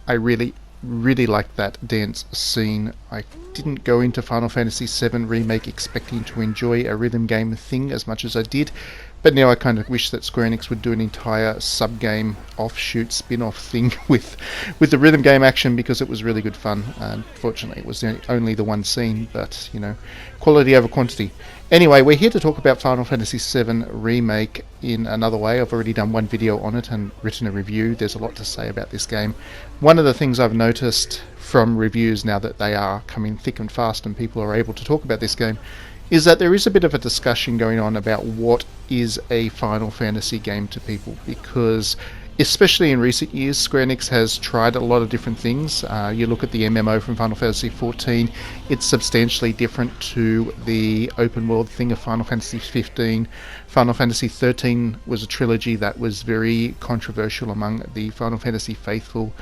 I really like that dance scene. I didn't go into Final Fantasy VII Remake expecting to enjoy a rhythm game thing as much as I did, but now I kind of wish that Square Enix would do an entire sub-game offshoot spin-off thing with the rhythm game action, because it was really good fun. Unfortunately, it was only the one scene, but, quality over quantity. Anyway, we're here to talk about Final Fantasy VII Remake in another way. I've already done one video on it and written a review. There's a lot to say about this game. One of the things I've noticed from reviews, now that they are coming thick and fast and people are able to talk about this game, is that there is a bit of a discussion going on about what is a Final Fantasy game to people, because especially in recent years, Square Enix has tried a lot of different things. You look at the MMO from Final Fantasy XIV, it's substantially different to the open world thing of Final Fantasy XV. Final Fantasy XIII was a trilogy that was very controversial among the Final Fantasy faithful,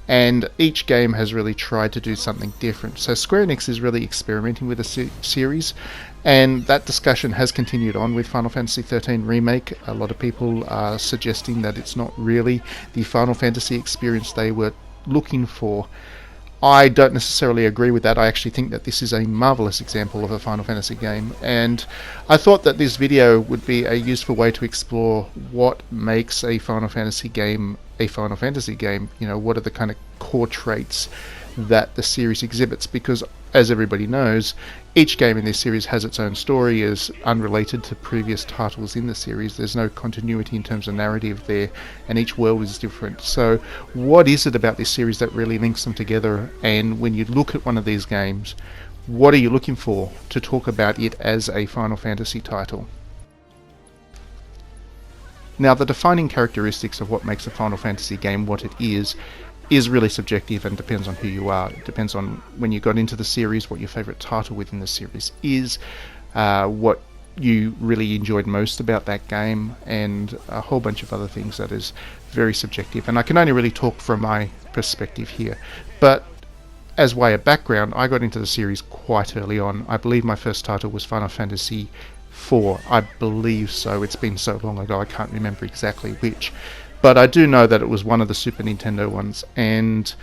and each game has really tried to do something different. So Square Enix is really experimenting with a series, and that discussion has continued on with Final Fantasy XIII Remake. A lot of people are suggesting that it's not really the Final Fantasy experience they were looking for. I don't necessarily agree with that. I actually think that this is a marvelous example of a Final Fantasy game, and I thought that this video would be a useful way to explore what makes a Final Fantasy game a Final Fantasy game. What are the kind of core traits that the series exhibits, because as everybody knows, each game in this series has its own story, is unrelated to previous titles in the series. There's no continuity in terms of narrative there, and each world is different. So what is it about this series that really links them together? And when you look at one of these games, what are you looking for to talk about it as a Final Fantasy title? Now, the defining characteristics of what makes a Final Fantasy game what it is really subjective and depends on who you are. It depends on when you got into the series, what your favourite title within the series is, what you really enjoyed most about that game, and a whole bunch of other things that is very subjective. And I can only really talk from my perspective here. But as way of background, I got into the series quite early on. I believe my first title was Final Fantasy IV. I believe so. It's been so long ago I can't remember exactly which. But I do know that it was one of the Super Nintendo ones, and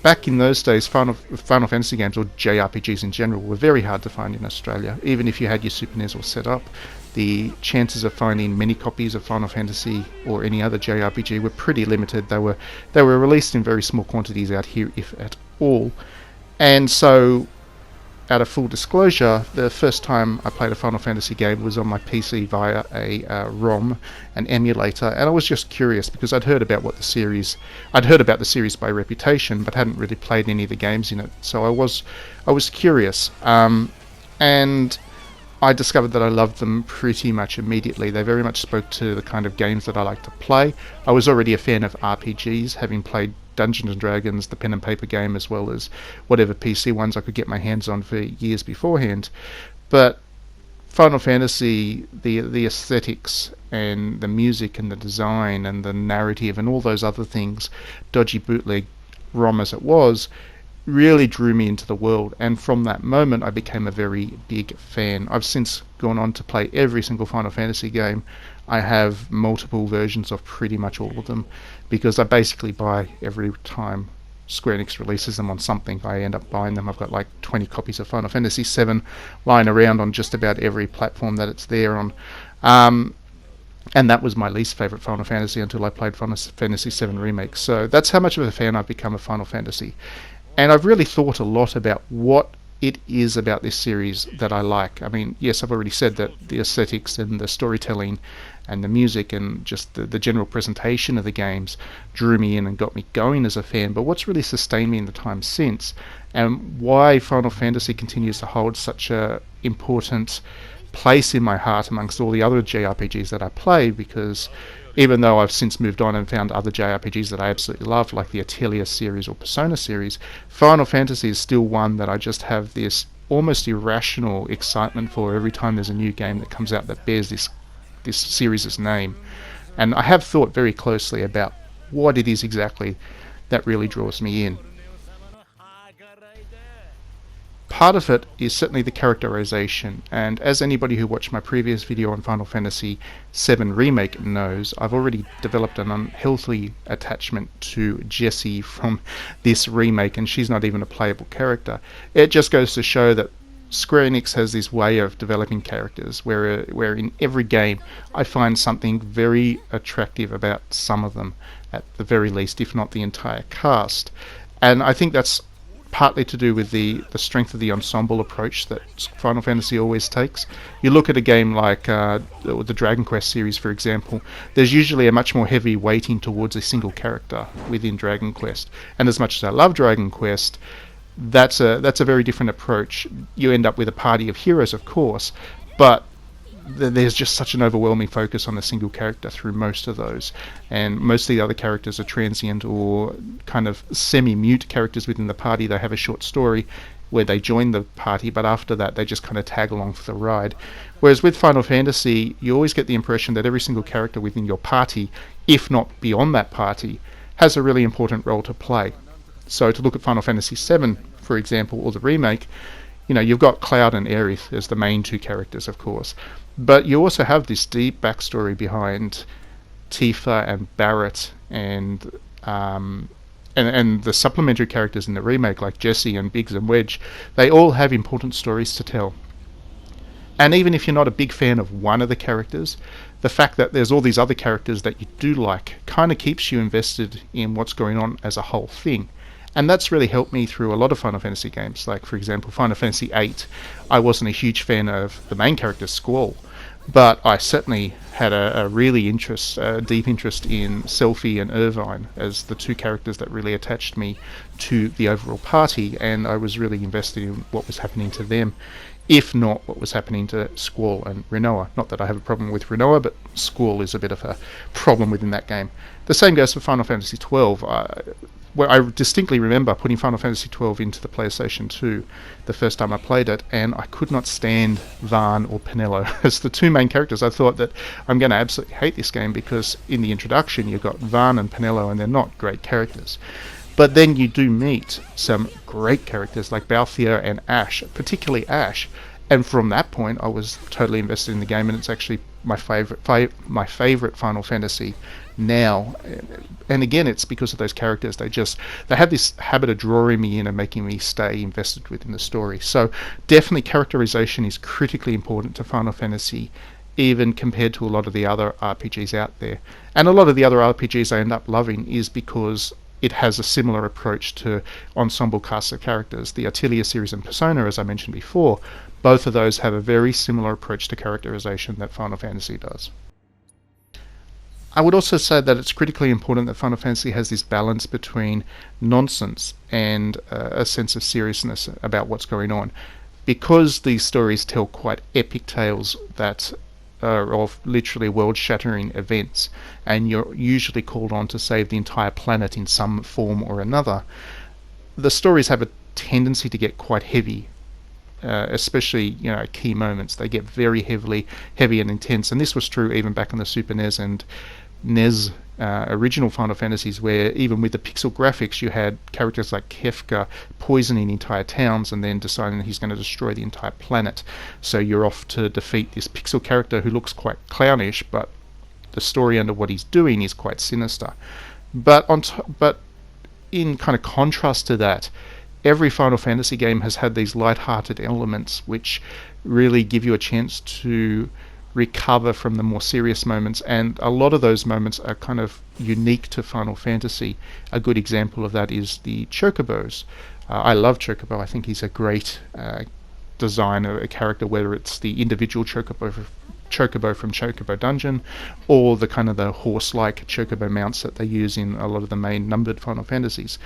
back in those days, Final Fantasy games, or JRPGs in general, were very hard to find in Australia. Even if you had your Super NES all set up, the chances of finding many copies of Final Fantasy or any other JRPG were pretty limited. They were released in very small quantities out here, if at all. And so, out of full disclosure, the first time I played a Final Fantasy game was on my PC via a ROM, an emulator, and I was just curious because I'd heard about the series by reputation, but hadn't really played any of the games in it. So I was curious, and I discovered that I loved them pretty much immediately. They very much spoke to the kind of games that I like to play. I was already a fan of RPGs, having played Dungeons and Dragons, the pen and paper game, as well as whatever PC ones I could get my hands on for years beforehand. But Final Fantasy, the aesthetics and the music and the design and the narrative and all those other things, dodgy bootleg ROM as it was, really drew me into the world, and from that moment I became a very big fan. I've since gone on to play every single Final Fantasy game. I have multiple versions of pretty much all of them, because I basically buy every time Square Enix releases them on something. I end up buying them. I've got like 20 copies of Final Fantasy VII lying around on just about every platform that it's there on. And that was my least favourite Final Fantasy until I played Final Fantasy VII Remake. So that's how much of a fan I've become of Final Fantasy. And I've really thought a lot about what it is about this series that I like. I mean, yes, I've already said that the aesthetics and the storytelling and the music and just the general presentation of the games drew me in and got me going as a fan. But what's really sustained me in the time since, and why Final Fantasy continues to hold such a important place in my heart amongst all the other JRPGs that I play, because even though I've since moved on and found other JRPGs that I absolutely love, like the Atelier series or Persona series, Final Fantasy is still one that I just have this almost irrational excitement for every time there's a new game that comes out that bears this series' name. And I have thought very closely about what it is exactly that really draws me in. part of it is certainly the characterization, and as anybody who watched my previous video on Final Fantasy VII Remake knows, I've already developed an unhealthy attachment to Jessie from this remake, and she's not even a playable character. It just goes to show that Square Enix has this way of developing characters where in every game I find something very attractive about some of them, at the very least, if not the entire cast. And I think that's partly to do with the strength of the ensemble approach that Final Fantasy always takes. You look at a game like the Dragon Quest series, for example, there's usually a much more heavy weighting towards a single character within Dragon Quest. And as much as I love Dragon Quest, that's a very different approach. You end up with a party of heroes, of course, but there's just such an overwhelming focus on a single character through most of those, and most of the other characters are transient or kind of semi-mute characters within the party. They have a short story where they join the party, but after that they just kind of tag along for the ride. Whereas with Final Fantasy, you always get the impression that every single character within your party, if not beyond that party, has a really important role to play. So to look at Final Fantasy VII, for example, or the remake, you've got Cloud and Aerith as the main two characters, of course. But you also have this deep backstory behind Tifa and Barrett and the supplementary characters in the remake like Jessie and Biggs and Wedge. They all have important stories to tell. And even if you're not a big fan of one of the characters, the fact that there's all these other characters that you do like kind of keeps you invested in what's going on as a whole thing. And that's really helped me through a lot of Final Fantasy games. Like, for example, Final Fantasy VIII, I wasn't a huge fan of the main character, Squall, but I certainly had a deep interest in Selphie and Irvine as the two characters that really attached me to the overall party, and I was really invested in what was happening to them, if not what was happening to Squall and Rinoa. Not that I have a problem with Rinoa, but Squall is a bit of a problem within that game. The same goes for Final Fantasy XII. Where I distinctly remember putting Final Fantasy XII into the PlayStation 2 the first time I played it, and I could not stand Vaan or Penelo as the two main characters. I thought that I'm going to absolutely hate this game because in the introduction you've got Vaan and Penelo and they're not great characters. But then you do meet some great characters like Balthier and Ash, particularly Ash, and from that point I was totally invested in the game, and it's actually my favorite Final Fantasy now. And again, it's because of those characters. They have this habit of drawing me in and making me stay invested within the story. So definitely characterization is critically important to Final Fantasy, even compared to a lot of the other RPGs out there. And a lot of the other RPGs I end up loving is because it has a similar approach to ensemble casts of characters. The Atelier series and Persona, as I mentioned before, both of those have a very similar approach to characterization that Final Fantasy does. I would also say that it's critically important that Final Fantasy has this balance between nonsense and a sense of seriousness about what's going on. Because these stories tell quite epic tales that are of literally world-shattering events, and you're usually called on to save the entire planet in some form or another, the stories have a tendency to get quite heavy. Especially key moments, they get very heavy and intense, and this was true even back on the Super NES and NES original Final Fantasies, where even with the pixel graphics you had characters like Kefka poisoning entire towns and then deciding that he's going to destroy the entire planet. So you're off to defeat this pixel character who looks quite clownish, but the story under what he's doing is quite sinister. But in kind of contrast to that, every Final Fantasy game has had these light-hearted elements which really give you a chance to recover from the more serious moments, and a lot of those moments are kind of unique to Final Fantasy. A good example of that is the Chocobos. I love Chocobo. I think he's a great design of a character, whether it's the individual Chocobo from Chocobo Dungeon, or the kind of the horse-like Chocobo mounts that they use in a lot of the main numbered Final Fantasies.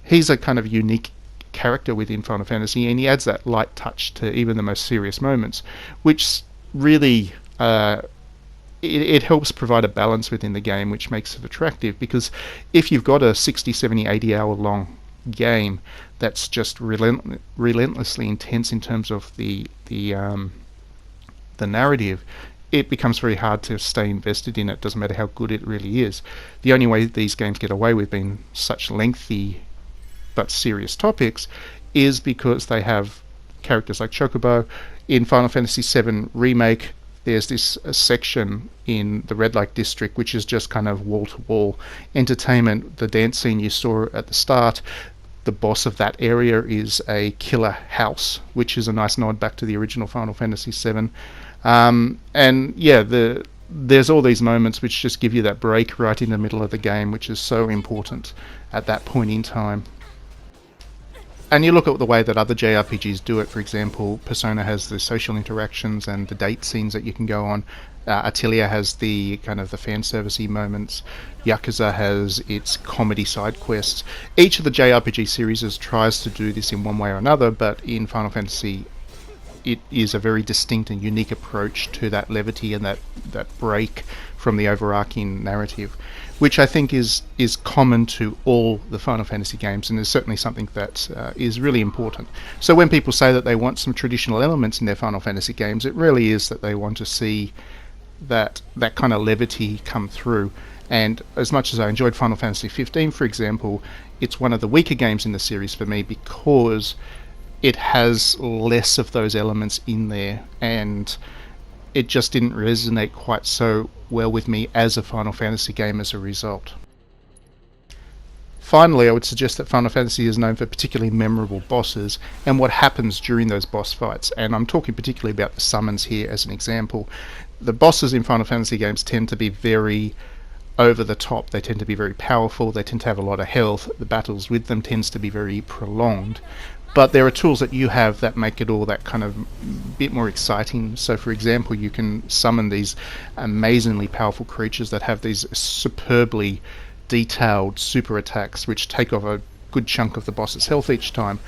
He's a kind of unique character within Final Fantasy, and he adds that light touch to even the most serious moments, which really it helps provide a balance within the game, which makes it attractive. Because if you've got a 60, 70, 80 hour long game that's just relentlessly intense in terms of the narrative, it becomes very hard to stay invested in it. Doesn't matter how good it really is. The only way these games get away with being such lengthy but serious topics is because they have characters like Chocobo. In Final Fantasy VII Remake, there's this section in the Red Light District which is just kind of wall-to-wall entertainment. The dance scene you saw at the start, the boss of that area is a killer house, which is a nice nod back to the original Final Fantasy VII. And yeah, there's all these moments which just give you that break right in the middle of the game, which is so important at that point in time. And you look at the way that other JRPGs do it. For example, Persona has the social interactions and the date scenes that you can go on. Atelier has the kind of the fan servicey moments. Yakuza has its comedy side quests. Each of the JRPG series tries to do this in one way or another, but in Final Fantasy, it is a very distinct and unique approach to that levity and that break from the overarching narrative, which I think is common to all the Final Fantasy games, and is certainly something that is really important. So when people say that they want some traditional elements in their Final Fantasy games, it really is that they want to see that kind of levity come through. And as much as I enjoyed Final Fantasy XV, for example, it's one of the weaker games in the series for me because it has less of those elements in there, and it just didn't resonate quite so well with me as a Final Fantasy game as a result. Finally, I would suggest that Final Fantasy is known for particularly memorable bosses and what happens during those boss fights, and I'm talking particularly about the summons here as an example. The bosses in Final Fantasy games tend to be very over the top. They tend to be very powerful, they tend to have a lot of health, the battles with them tends to be very prolonged. But there are tools that you have that make it all that kind of bit more exciting. So for example, you can summon these amazingly powerful creatures that have these superbly detailed super attacks which take off a good chunk of the boss's health each time.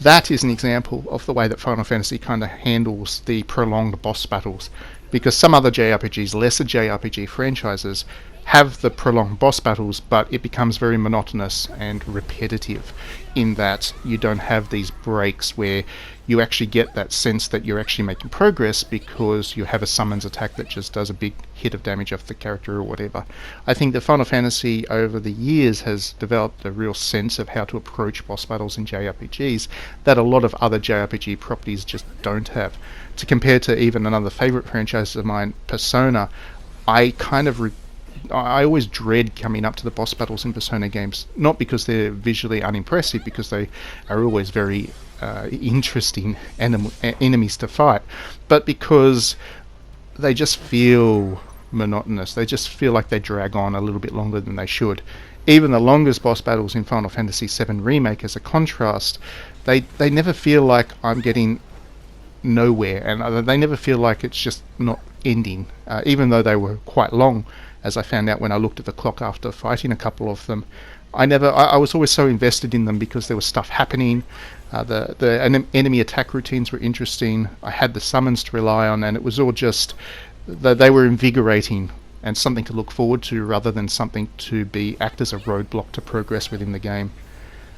That is an example of the way that Final Fantasy kind of handles the prolonged boss battles, because some other JRPGs, lesser JRPG franchises, have the prolonged boss battles, but it becomes very monotonous and repetitive in that you don't have these breaks where you actually get that sense that you're actually making progress because you have a summons attack that just does a big hit of damage off the character or whatever. I think that Final Fantasy over the years has developed a real sense of how to approach boss battles in JRPGs that a lot of other JRPG properties just don't have. To compare to even another favourite franchise of mine, Persona, I always dread coming up to the boss battles in Persona games, not because they're visually unimpressive, because they are always very interesting enemies to fight, but because they just feel monotonous. They just feel like they drag on a little bit longer than they should. Even the longest boss battles in Final Fantasy VII Remake, as a contrast, they never feel like I'm getting nowhere, and they never feel like it's just not ending, even though they were quite long, as I found out when I looked at the clock after fighting a couple of them. I was always so invested in them because there was stuff happening. The enemy attack routines were interesting. I had the summons to rely on, and it was all just they were invigorating and something to look forward to rather than something to act as a roadblock to progress within the game.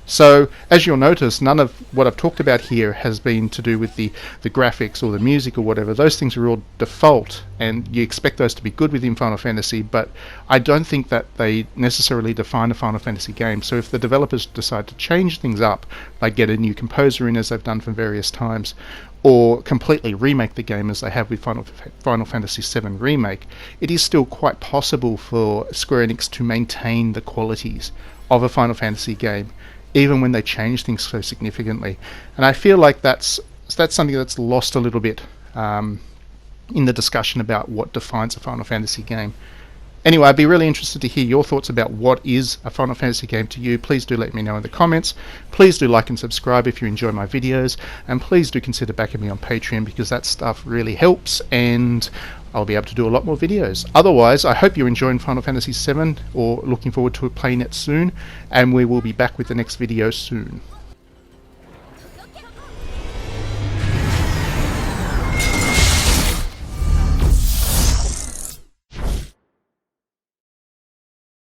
So, as you'll notice, none of what I've talked about here has been to do with the graphics or the music or whatever. Those things are all default, and you expect those to be good within Final Fantasy, but I don't think that they necessarily define a Final Fantasy game. So if the developers decide to change things up, like get a new composer in as they've done from various times, or completely remake the game as they have with Final Fantasy VII Remake, it is still quite possible for Square Enix to maintain the qualities of a Final Fantasy game, even when they change things so significantly. And I feel like that's something that's lost a little bit in the discussion about what defines a Final Fantasy game. Anyway, I'd be really interested to hear your thoughts about what is a Final Fantasy game to you. Please do let me know in the comments. Please do like and subscribe if you enjoy my videos, and please do consider backing me on Patreon, because that stuff really helps and I'll be able to do a lot more videos. Otherwise, I hope you're enjoying Final Fantasy VII or looking forward to playing it soon, and we will be back with the next video soon.